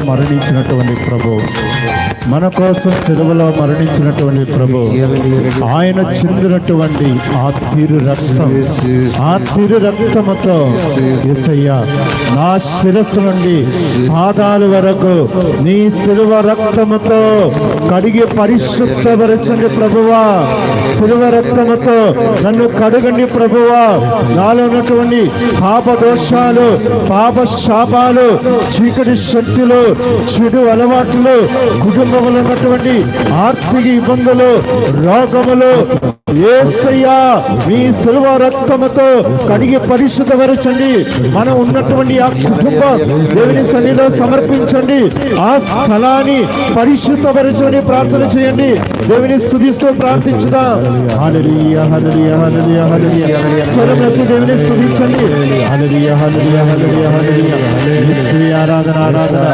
మరణించినటువంటి ప్రభు, మన కోసం సిలువలో మరణించినటువంటి ప్రభు, ఆయన చిందినటువంటి ఆ తిరు రక్తముతో యేసయ్యా నా శిరస్సు నుండి పాదాల వరకు నీ సిలువ రక్తముతో కడిగి పరిశుద్ధపరచండి ప్రభువా. సిలువ రక్తముతో నన్ను కడగండి ప్రభువా. నాలో ఉన్నటువంటి పాప దోషాలు, పాప శాపాలు, చీకటి శక్తులు, చెడు అలవాట్లు, కుటుంబంలో ఉన్నటువంటి ఆర్థిక ఇబ్బందులు, రోగములు యేసయ్యా మీ సిలువ రక్తముతో కడిగి పరిశుద్ధపరచండి. మనం ఉన్నటువంటి ఆ కుటుంబం దేవుని సన్నిధిలో సమర్పించండి. ఆ స్థలాన్ని పరిశుద్ధపరచమని ప్రార్థన చేయండి. దేవుని స్తుతిస్తూ ప్రార్థించుదాం. హల్లెలూయా హల్లెలూయా హల్లెలూయా హల్లెలూయా. స్వరములతో దేవుని స్తుతించండి. హల్లెలూయా హల్లెలూయా హల్లెలూయా హల్లెలూయా. యేసయ్యా ఆరాధన ఆరాధన.